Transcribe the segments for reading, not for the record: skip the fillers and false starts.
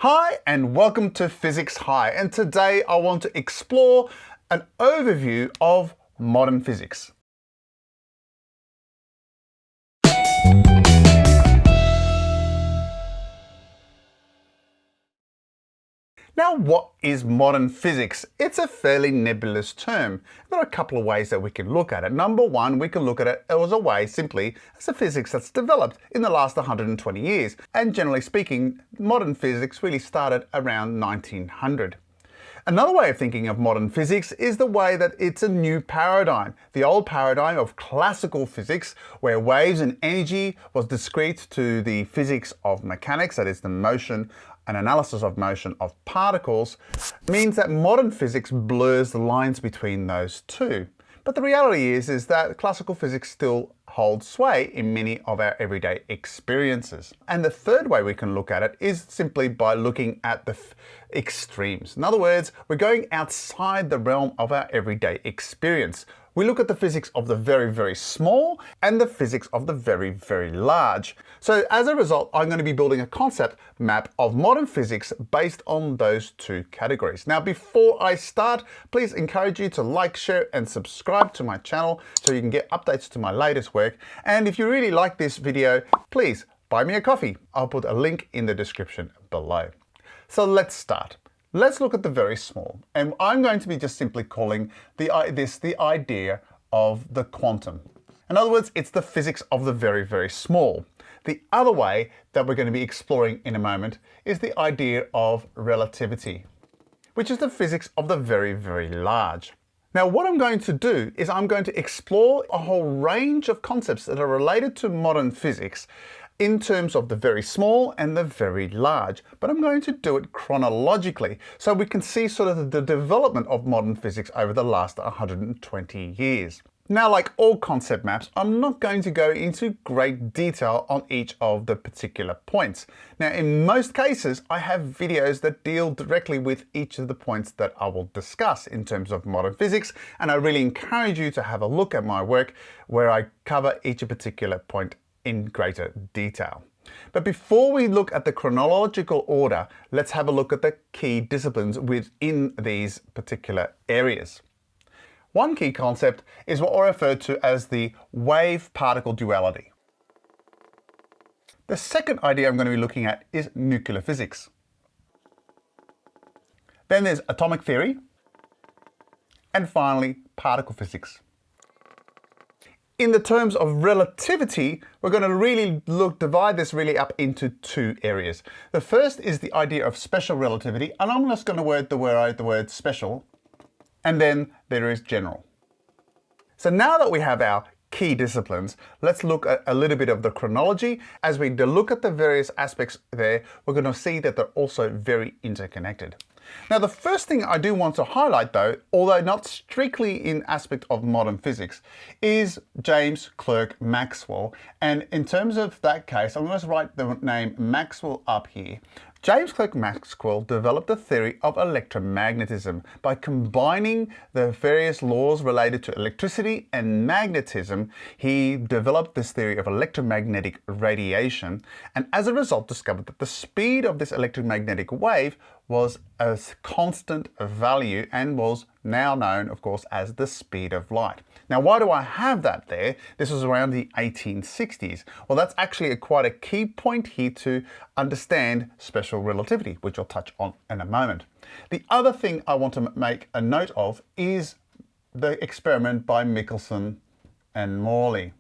Hi and welcome to Physics High, and today I want to explore an overview of modern physics. Now, what is modern physics? It's a fairly nebulous term. There are a couple of ways that we can look at it. Number one, we can look at it as a way simply as a physics that's developed in the last 120 years. And generally speaking, modern physics really started around 1900. Another way of thinking of modern physics is the way that it's a new paradigm. The old paradigm of classical physics, where waves and energy was discrete to the physics of mechanics, that is the motion and analysis of motion of particles, means that modern physics blurs the lines between those two. But the reality is that classical physics still holds sway in many of our everyday experiences. And the third way we can look at it is simply by looking at the extremes. In other words, we're going outside the realm of our everyday experience. We look at the physics of the very, very small and the physics of the very, very large. So as a result, I'm going to be building a concept map of modern physics based on those two categories. Now, before I start, please encourage you to like, share, and subscribe to my channel so you can get updates to my latest work. And if you really like this video, please buy me a coffee. I'll put a link in the description below. So let's start. Let's look at the very small, and I'm going to be just simply calling the idea of the quantum. In other words, it's the physics of the very, very small. The other way that we're going to be exploring in a moment is the idea of relativity, which is the physics of the very, very large. Now, what I'm going to do is I'm going to explore a whole range of concepts that are related to modern physics in terms of the very small and the very large, but I'm going to do it chronologically so we can see sort of the development of modern physics over the last 120 years. Now, like all concept maps, I'm not going to go into great detail on each of the particular points. Now, in most cases, I have videos that deal directly with each of the points that I will discuss in terms of modern physics, and I really encourage you to have a look at my work where I cover each particular point in greater detail. But before we look at the chronological order, let's have a look at the key disciplines within these particular areas. One key concept is what I refer to as the wave-particle duality. The second idea I'm going to be looking at is nuclear physics. Then there's atomic theory, and finally, particle physics. In the terms of relativity, we're going to really divide this really up into two areas. The first is the idea of special relativity, and I'm just going to word the word special, and then there is general. So now that we have our key disciplines, let's look at a little bit of the chronology. As we look at the various aspects there, we're going to see that they're also very interconnected. Now, the first thing I do want to highlight, though, although not strictly in aspect of modern physics, is James Clerk Maxwell. And in terms of that case, I'm going to write the name Maxwell up here. James Clerk Maxwell developed the theory of electromagnetism by combining the various laws related to electricity and magnetism. He developed this theory of electromagnetic radiation, and as a result discovered that the speed of this electromagnetic wave was a constant value and was now known, of course, as the speed of light. Now, why do I have that there? This was around the 1860s. Well, that's actually quite a key point here to understand special relativity, which I'll touch on in a moment. The other thing I want to make a note of is the experiment by Michelson and Morley.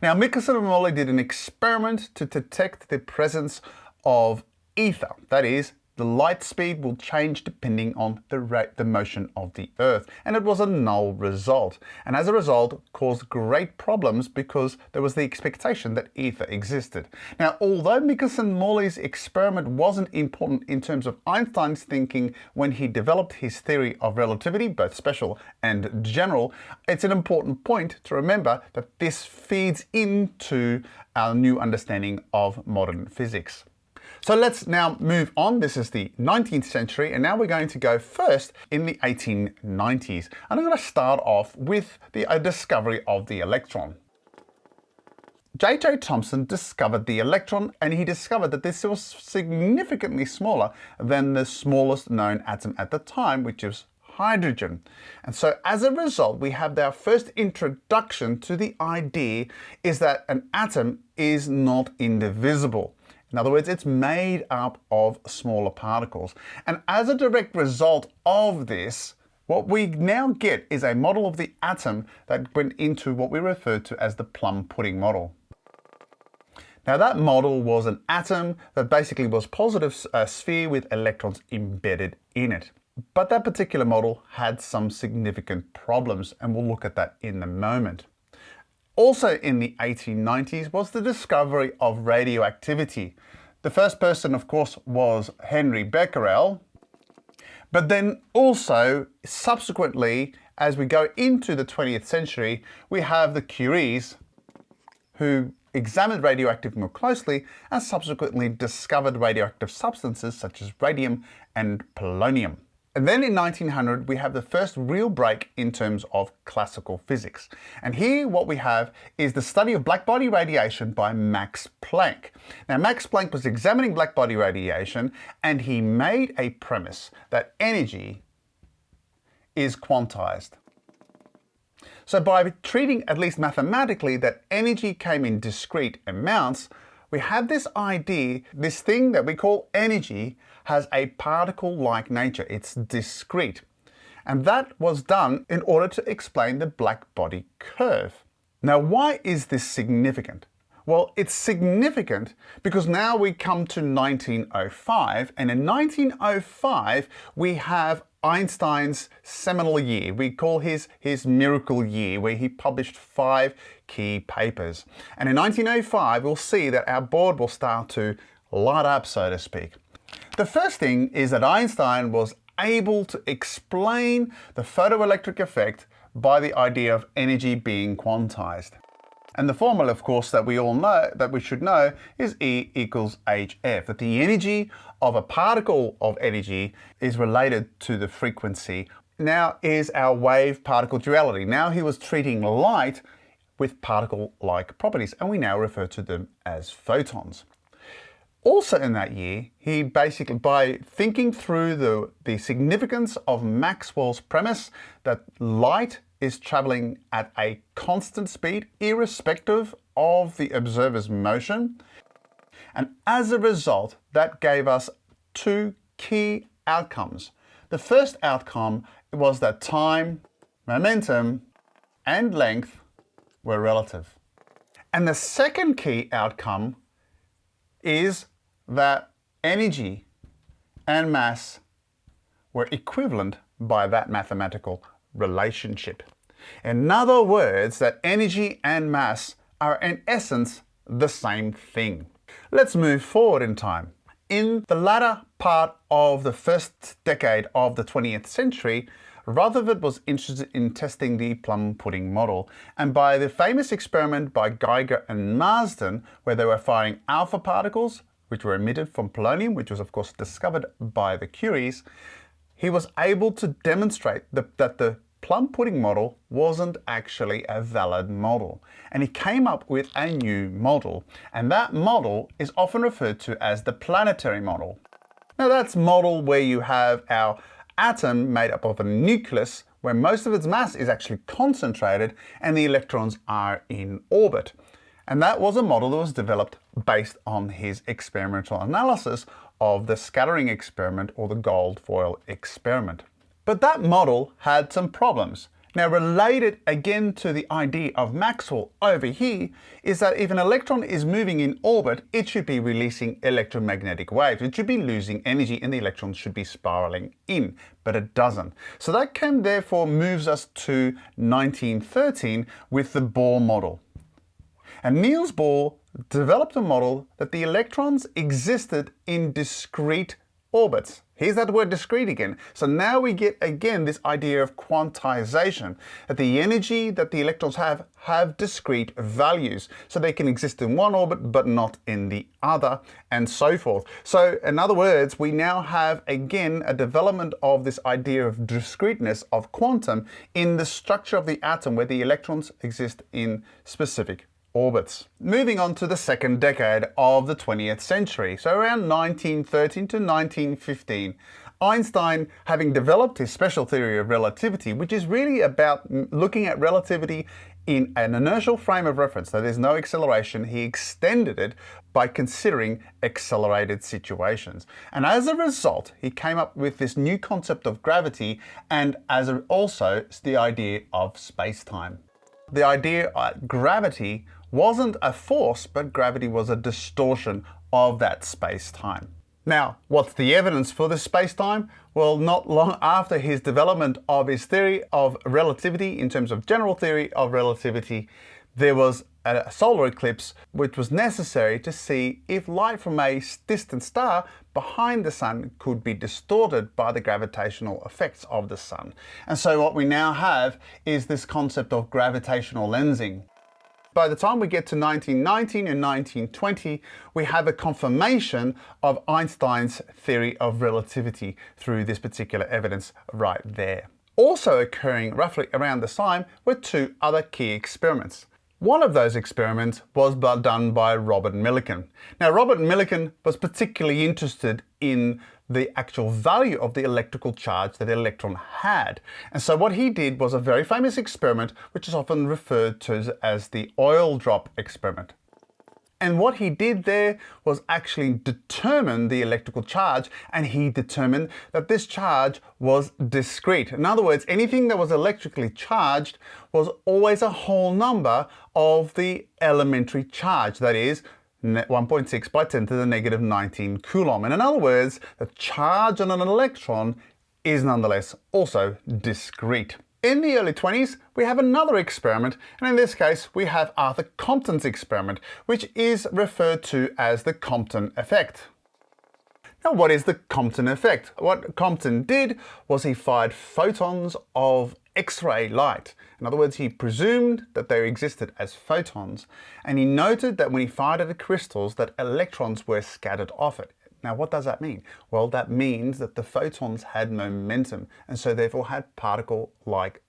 Now, Michelson and Morley did an experiment to detect the presence of ether, that is, the light speed will change depending on the motion of the Earth, and it was a null result, and as a result caused great problems because there was the expectation that ether existed. Now, although Michelson-Morley's experiment wasn't important in terms of Einstein's thinking when he developed his theory of relativity, both special and general, it's an important point to remember that this feeds into our new understanding of modern physics. So let's now move on. This is the 19th century, and now we're going to go first in the 1890s. And I'm going to start off with the discovery of the electron. J.J. Thomson discovered the electron, and he discovered that this was significantly smaller than the smallest known atom at the time, which is hydrogen. And so as a result, we have our first introduction to the idea is that an atom is not indivisible. In other words, it's made up of smaller particles. And as a direct result of this, what we now get is a model of the atom that went into what we refer to as the plum pudding model. Now that model was an atom that basically was a positive sphere with electrons embedded in it. But that particular model had some significant problems, and we'll look at that in a moment. Also in the 1890s was the discovery of radioactivity. The first person, of course, was Henry Becquerel. But then also, subsequently, as we go into the 20th century, we have the Curies who examined radioactivity more closely and subsequently discovered radioactive substances such as radium and polonium. And then in 1900, we have the first real break in terms of classical physics. And here what we have is the study of blackbody radiation by Max Planck. Now, Max Planck was examining blackbody radiation, and he made a premise that energy is quantized. So by treating, at least mathematically, that energy came in discrete amounts, we have this idea, this thing that we call energy has a particle-like nature. It's discrete. And that was done in order to explain the black body curve. Now, why is this significant? Well, it's significant because now we come to 1905, and in 1905 we have Einstein's seminal year. We call his miracle year, where he published 5 key papers. And in 1905, we'll see that our board will start to light up, so to speak. The first thing is that Einstein was able to explain the photoelectric effect by the idea of energy being quantized. And the formula, of course, that we all know, that we should know, is E equals hf, that the energy of a particle of energy is related to the frequency. Now is our wave-particle duality. Now he was treating light with particle-like properties, and we now refer to them as photons. Also in that year, he basically, by thinking through the significance of Maxwell's premise that light is traveling at a constant speed, irrespective of the observer's motion. And as a result, that gave us 2 key outcomes. The first outcome was that time, momentum, and length were relative. And the second key outcome is that energy and mass were equivalent by that mathematical relationship. In other words, that energy and mass are in essence the same thing. Let's move forward in time. In the latter part of the first decade of the 20th century, Rutherford was interested in testing the plum pudding model, and by the famous experiment by Geiger and Marsden, where they were firing alpha particles, which were emitted from polonium, which was of course discovered by the Curies, he was able to demonstrate that the plum pudding model wasn't actually a valid model. And he came up with a new model, and that model is often referred to as the planetary model. Now that's model where you have our atom made up of a nucleus where most of its mass is actually concentrated and the electrons are in orbit. And that was a model that was developed based on his experimental analysis of the scattering experiment or the gold foil experiment. But that model had some problems. Now, related again to the idea of Maxwell over here is that if an electron is moving in orbit, it should be releasing electromagnetic waves. It should be losing energy and the electrons should be spiraling in, but it doesn't. So that therefore moves us to 1913 with the Bohr model. And Niels Bohr developed a model that the electrons existed in discrete orbits. Here's that word discrete again. So now we get again this idea of quantization, that the energy that the electrons have discrete values. So they can exist in one orbit but not in the other, and so forth. So in other words, we now have again a development of this idea of discreteness of quantum in the structure of the atom where the electrons exist in specific orbits. Moving on to the second decade of the 20th century, so around 1913 to 1915, Einstein, having developed his special theory of relativity, which is really about looking at relativity in an inertial frame of reference, so there's no acceleration, he extended it by considering accelerated situations. And as a result, he came up with this new concept of gravity and also the idea of space-time. The idea that gravity wasn't a force, but gravity was a distortion of that space-time. Now, what's the evidence for this space-time? Well, not long after his development of his theory of relativity, in terms of general theory of relativity, there was a solar eclipse which was necessary to see if light from a distant star behind the sun could be distorted by the gravitational effects of the sun. And so what we now have is this concept of gravitational lensing. By the time we get to 1919 and 1920, we have a confirmation of Einstein's theory of relativity through this particular evidence right there. Also occurring roughly around this time were two other key experiments. One of those experiments was done by Robert Millikan. Now, Robert Millikan was particularly interested in the actual value of the electrical charge that the electron had. And so what he did was a very famous experiment, which is often referred to as the oil drop experiment. And what he did there was actually determine the electrical charge, and he determined that this charge was discrete. In other words, anything that was electrically charged was always a whole number of the elementary charge, that is 1.6 by 10 to the negative 19 coulomb. And in other words, the charge on an electron is nonetheless also discrete. In the early 20s, we have another experiment, and in this case, we have Arthur Compton's experiment, which is referred to as the Compton effect. Now, what is the Compton effect? What Compton did was he fired photons of X-ray light. In other words, he presumed that they existed as photons, and he noted that when he fired at the crystals, that electrons were scattered off it. Now, what does that mean? Well, that means that the photons had momentum and so therefore had particle-like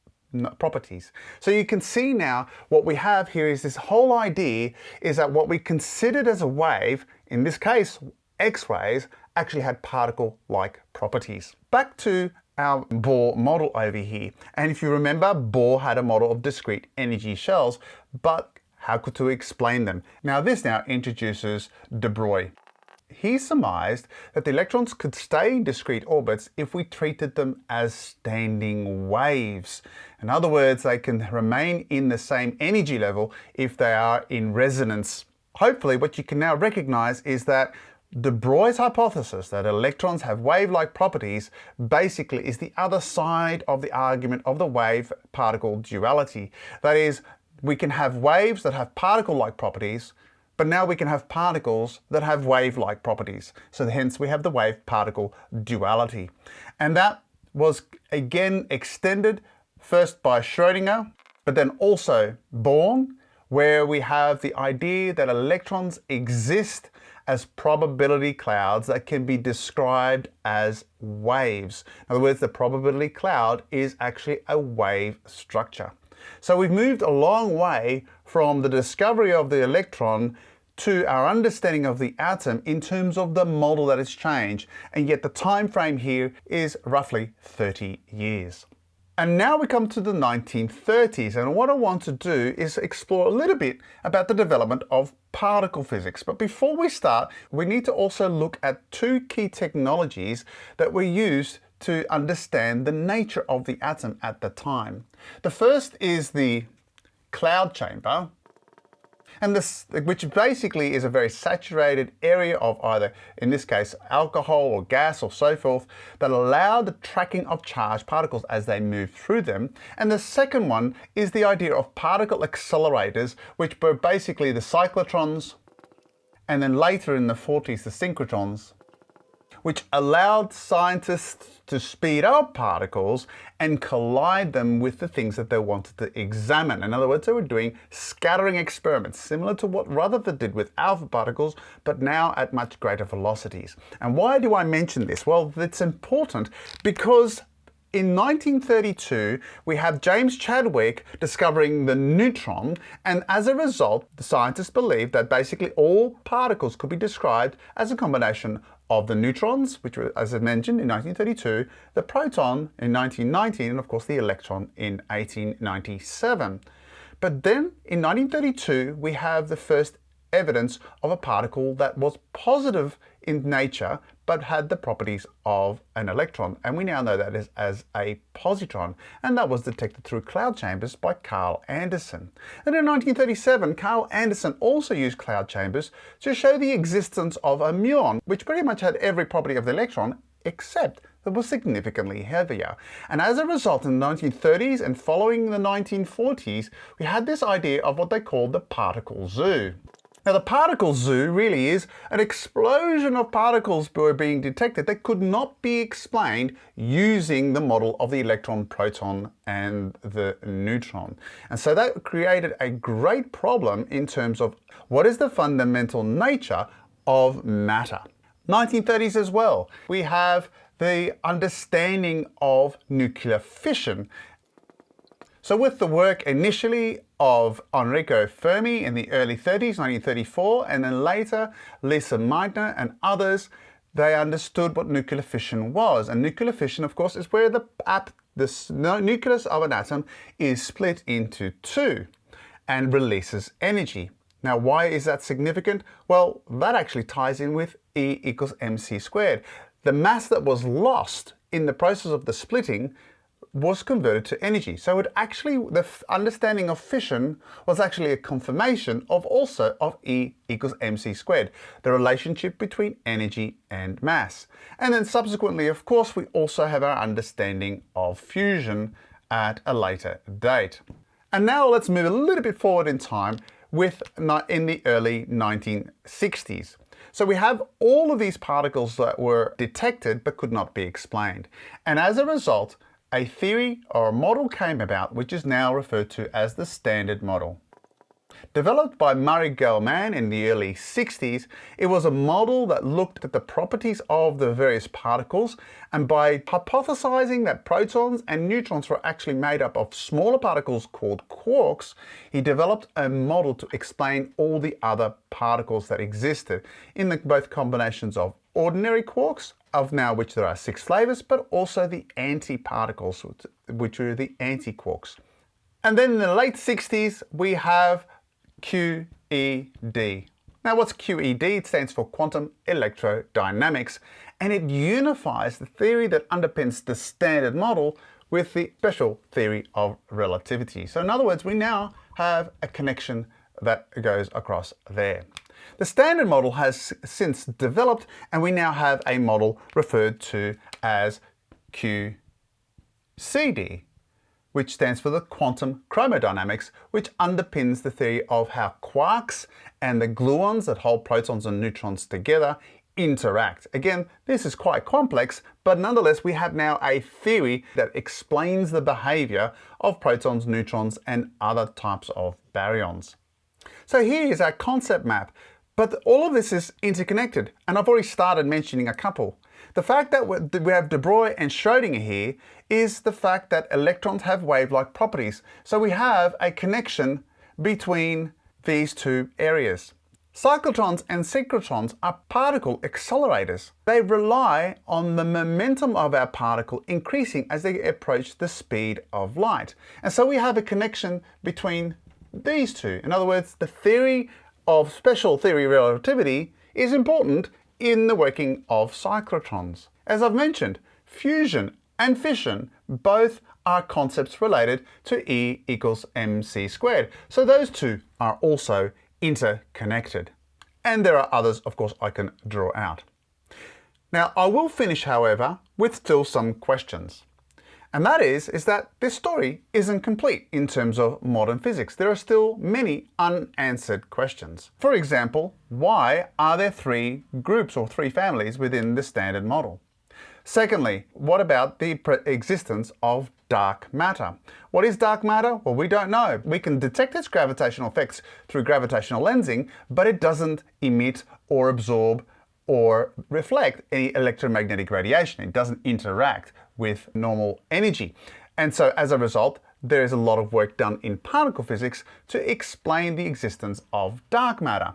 properties. So you can see now what we have here is this whole idea is that what we considered as a wave, in this case, X-rays, actually had particle-like properties. Back to our Bohr model over here. And if you remember, Bohr had a model of discrete energy shells, but how to explain them? Now, this now introduces de Broglie. He surmised that the electrons could stay in discrete orbits if we treated them as standing waves. In other words, they can remain in the same energy level if they are in resonance. Hopefully, what you can now recognize is that de Broglie's hypothesis that electrons have wave-like properties basically is the other side of the argument of the wave-particle duality. That is, we can have waves that have particle-like properties, but now we can have particles that have wave-like properties. So hence we have the wave-particle duality. And that was again extended first by Schrödinger, but then also Born, where we have the idea that electrons exist as probability clouds that can be described as waves. In other words, the probability cloud is actually a wave structure. So we've moved a long way from the discovery of the electron to our understanding of the atom in terms of the model that has changed, and yet the time frame here is roughly 30 years. And now we come to the 1930s, and what I want to do is explore a little bit about the development of particle physics. But before we start, we need to also look at two key technologies that were used to understand the nature of the atom at the time. The first is the cloud chamber, and this, which basically is a very saturated area of either, in this case, alcohol or gas or so forth, that allow the tracking of charged particles as they move through them. And the second one is the idea of particle accelerators, which were basically the cyclotrons, and then later in the 40s, the synchrotrons, which allowed scientists to speed up particles and collide them with the things that they wanted to examine. In other words, they were doing scattering experiments, similar to what Rutherford did with alpha particles, but now at much greater velocities. And why do I mention this? Well, it's important because In 1932, we have James Chadwick discovering the neutron, and as a result, the scientists believed that basically all particles could be described as a combination of the neutrons, which were, as I mentioned, in 1932, the proton in 1919, and of course the electron in 1897. But then in 1932, we have the first evidence of a particle that was positive in nature but had the properties of an electron, and we now know that as a positron, and that was detected through cloud chambers by Carl Anderson. And in 1937, Carl Anderson also used cloud chambers to show the existence of a muon, which pretty much had every property of the electron except that was significantly heavier. And as a result, in the 1930s and following the 1940s, we had this idea of what they called the particle zoo. Now, the particle zoo really is an explosion of particles were being detected that could not be explained using the model of the electron, proton, and the neutron. And so that created a great problem in terms of what is the fundamental nature of matter. 1930s as well, we have the understanding of nuclear fission. So with the work initially of Enrico Fermi in the early 30s, 1934, and then later Lise Meitner and others, they understood what nuclear fission was. And nuclear fission, of course, is where the nucleus of an atom is split into two and releases energy. Now, why is that significant? Well, that actually ties in with E equals mc squared. The mass that was lost in the process of the splitting was converted to energy. So it actually, the understanding of fission was actually a confirmation of also of E equals mc squared, the relationship between energy and mass. And then subsequently, of course, we also have our understanding of fusion at a later date. And now let's move a little bit forward in time in the early 1960s. So we have all of these particles that were detected but could not be explained. And as a result, a theory or a model came about which is now referred to as the Standard Model. Developed by Murray Gell-Mann in the early 60s, it was a model that looked at the properties of the various particles, and by hypothesizing that protons and neutrons were actually made up of smaller particles called quarks, he developed a model to explain all the other particles that existed in both combinations of ordinary quarks, of now which there are 6 flavors, but also the antiparticles, which are the antiquarks. And then in the late 60s, we have QED. Now, what's QED? It stands for quantum electrodynamics, and it unifies the theory that underpins the Standard Model with the special theory of relativity. So in other words, we now have a connection that goes across there. The Standard Model has since developed, and we now have a model referred to as QCD, which stands for the quantum chromodynamics, which underpins the theory of how quarks and the gluons that hold protons and neutrons together interact. Again, this is quite complex, but nonetheless, we have now a theory that explains the behavior of protons, neutrons, and other types of baryons. So here is our concept map, but all of this is interconnected, and I've already started mentioning a couple. The fact that we have de Broglie and Schrödinger here is the fact that electrons have wave-like properties. So we have a connection between these two areas. Cyclotrons and synchrotrons are particle accelerators. They rely on the momentum of our particle increasing as they approach the speed of light. And so we have a connection between these two. In other words, the theory of special theory relativity is important in the working of cyclotrons. As I've mentioned, fusion and fission both are concepts related to E equals mc squared. So those two are also interconnected. And there are others, of course, I can draw out. Now, I will finish, however, with still some questions. And that is that this story isn't complete in terms of modern physics. There are still many unanswered questions. For example, why are there 3 groups or 3 families within the Standard Model? Secondly, what about the existence of dark matter? What is dark matter? Well, we don't know. We can detect its gravitational effects through gravitational lensing, but it doesn't emit or absorb or reflect any electromagnetic radiation. It doesn't interact with normal energy. And so as a result, there is a lot of work done in particle physics to explain the existence of dark matter.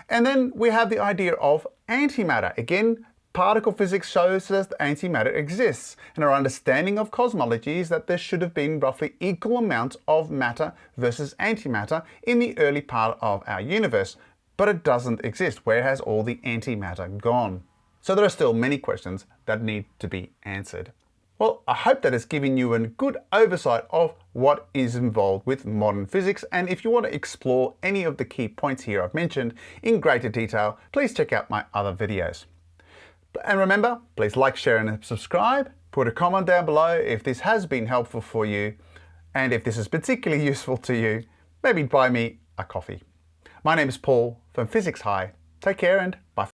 And then we have the idea of antimatter. Again, particle physics shows us that antimatter exists, and our understanding of cosmology is that there should have been roughly equal amounts of matter versus antimatter in the early part of our universe, but it doesn't exist. Where has all the antimatter gone? So there are still many questions that need to be answered. Well, I hope that has given you a good oversight of what is involved with modern physics, and if you want to explore any of the key points here I've mentioned in greater detail, please check out my other videos. And remember, please like, share and subscribe. Put a comment down below if this has been helpful for you, and if this is particularly useful to you, maybe buy me a coffee. My name is Paul from PhysicsHigh. Take care and bye.